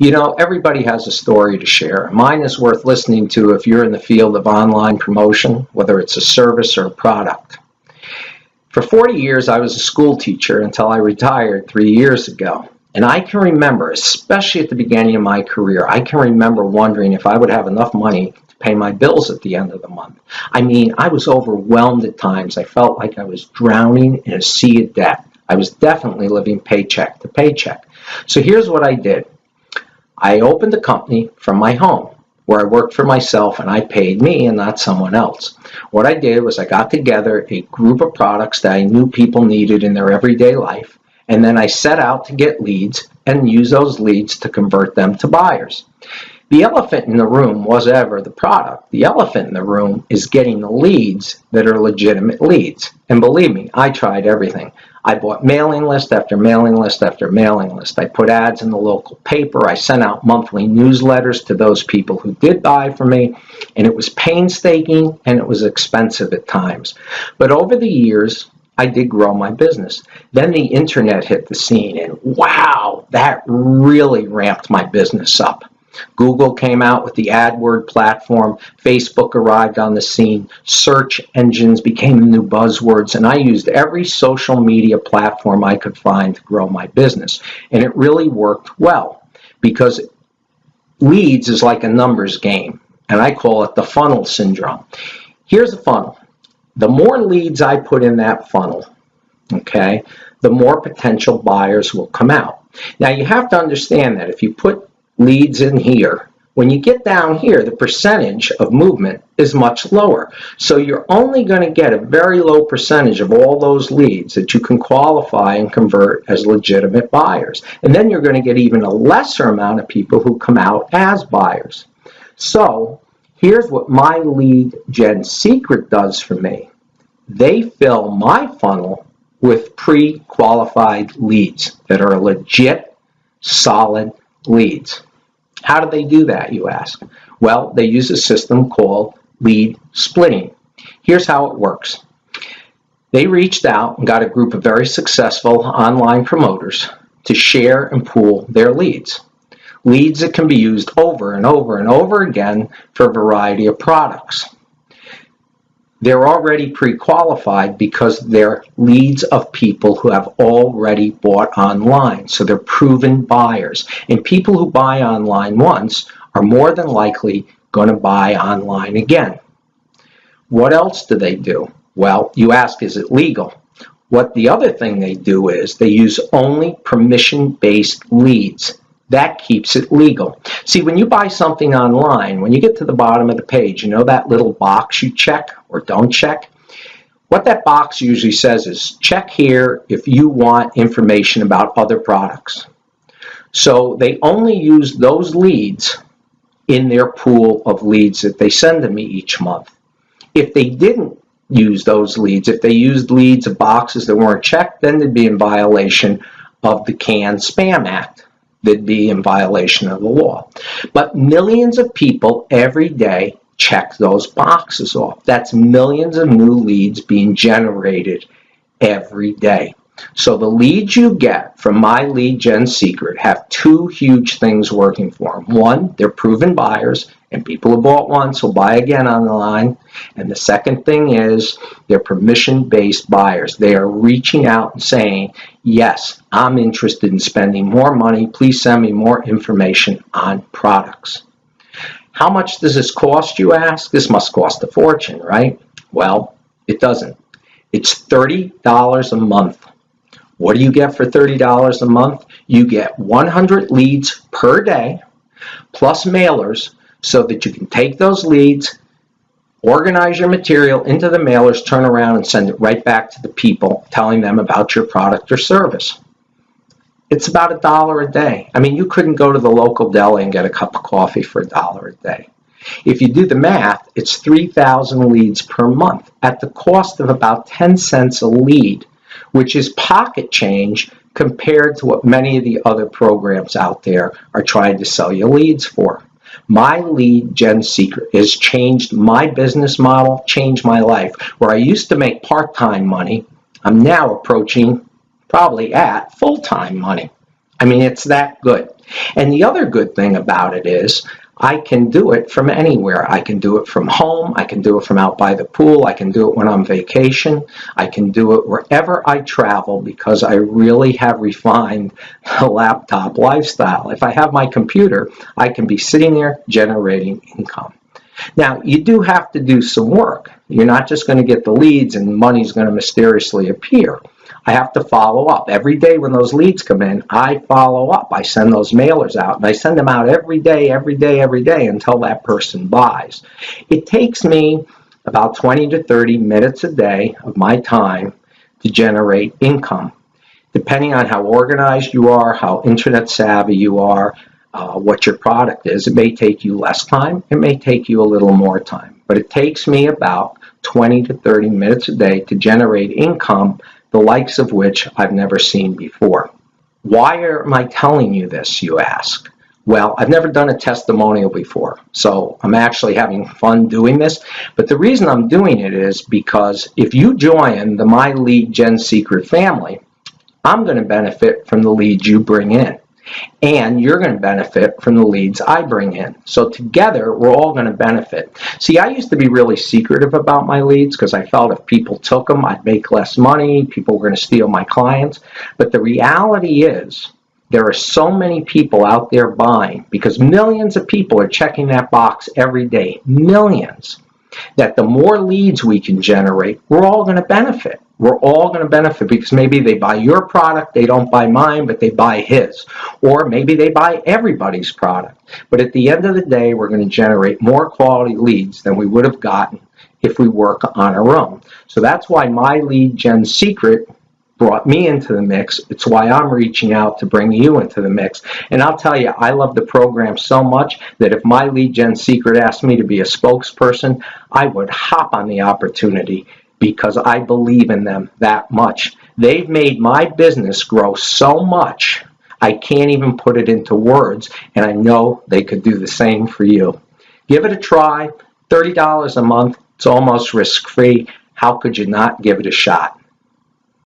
You know, everybody has a story to share. Mine is worth listening to if you're in the field of online promotion, whether it's a service or a product. For 40 years, I was a school teacher until I retired 3 years ago. And I can remember, especially at the beginning of my career, I can remember wondering if I would have enough money to pay my bills at the end of the month. I mean, I was overwhelmed at times. I felt like I was drowning in a sea of debt. I was definitely living paycheck to paycheck. So here's what I did. I opened a company from my home where I worked for myself and I paid me and not someone else. What I did was I got together a group of products that I knew people needed in their everyday life, and then I set out to get leads and use those leads to convert them to buyers. The elephant in the room was ever the product. The elephant in the room is getting the leads that are legitimate leads. And believe me, I tried everything. I bought mailing list after mailing list after mailing list. I put ads in the local paper. I sent out monthly newsletters to those people who did buy from me. And it was painstaking and it was expensive at times. But over the years, I did grow my business. Then the internet hit the scene and wow, that really ramped my business up. Google came out with the AdWord platform, Facebook arrived on the scene, search engines became the new buzzwords, and I used every social media platform I could find to grow my business. And it really worked well because leads is like a numbers game, and I call it the funnel syndrome. Here's a funnel. The more leads I put in that funnel, okay, the more potential buyers will come out. Now you have to understand that if you put leads in here, when you get down here, the percentage of movement is much lower. So you're only going to get a very low percentage of all those leads that you can qualify and convert as legitimate buyers. And then you're going to get even a lesser amount of people who come out as buyers. So here's what MyLeadGenSecret does for me. They fill my funnel with pre-qualified leads that are legit, solid leads. How do they do that, you ask? Well, they use a system called lead splitting. Here's how it works. They reached out and got a group of very successful online promoters to share and pool their leads. Leads that can be used over and over and over again for a variety of products. They're already pre-qualified because they're leads of people who have already bought online. So they're proven buyers. And people who buy online once are more than likely going to buy online again. What else do they do? Well, you ask, is it legal? What the other thing they do is they use only permission-based leads. That keeps it legal. See, when you buy something online, when you get to the bottom of the page, you know that little box you check or don't check? What that box usually says is, check here if you want information about other products. So they only use those leads in their pool of leads that they send to me each month. If they didn't use those leads, if they used leads of boxes that weren't checked, then they'd be in violation of the CAN-SPAM Act. They'd be in violation of the law. But millions of people every day check those boxes off. That's millions of new leads being generated every day. So the leads you get from MyLeadGenSecret have two huge things working for them. One, they're proven buyers, and people who bought once will buy again online. And the second thing is they're permission-based buyers. They are reaching out and saying, yes, I'm interested in spending more money. Please send me more information on products. How much does this cost, you ask? This must cost a fortune, right? Well, it doesn't. It's $30 a month. What do you get for $30 a month? You get 100 leads per day, plus mailers, so that you can take those leads, organize your material into the mailers, turn around and send it right back to the people, telling them about your product or service. It's about $1 a day. I mean, you couldn't go to the local deli and get a cup of coffee for $1 a day. If you do the math, it's 3,000 leads per month at the cost of about 10 cents a lead, which is pocket change compared to what many of the other programs out there are trying to sell you leads for. MyLeadGenSecret has changed my business model, changed my life. Where I used to make part-time money, I'm now approaching probably at full-time money. I mean, it's that good. And the other good thing about it is I can do it from anywhere. I can do it from home. I can do it from out by the pool. I can do it when I'm on vacation. I can do it wherever I travel because I really have refined the laptop lifestyle. If I have my computer, I can be sitting there generating income. Now, you do have to do some work. You're not just going to get the leads and money's going to mysteriously appear. I have to follow up. Every day when those leads come in, I follow up. I send those mailers out, and I send them out every day until that person buys. It takes me about 20 to 30 minutes a day of my time to generate income. Depending on how organized you are, how internet savvy you are, what your product is, it may take you less time, it may take you a little more time, but it takes me about 20 to 30 minutes a day to generate income, the likes of which I've never seen before. Why am I telling you this, you ask? Well, I've never done a testimonial before, so I'm actually having fun doing this, but the reason I'm doing it is because if you join the MyLeadGenSecret family, I'm going to benefit from the leads you bring in, and you're going to benefit from the leads I bring in. So together, we're all going to benefit. See, I used to be really secretive about my leads because I felt if people took them, I'd make less money, people were going to steal my clients. But the reality is, there are so many people out there buying because millions of people are checking that box every day, millions, that the more leads we can generate, we're all going to benefit. We're all going to benefit because maybe they buy your product, they don't buy mine, but they buy his. Or maybe they buy everybody's product. But at the end of the day, we're going to generate more quality leads than we would have gotten if we work on our own. So that's why MyLeadGenSecret brought me into the mix. It's why I'm reaching out to bring you into the mix. And I'll tell you, I love the program so much that if MyLeadGenSecret asked me to be a spokesperson, I would hop on the opportunity because I believe in them that much. They've made my business grow so much, I can't even put it into words, and I know they could do the same for you. Give it a try. $30 a month. It's almost risk-free. How could you not give it a shot?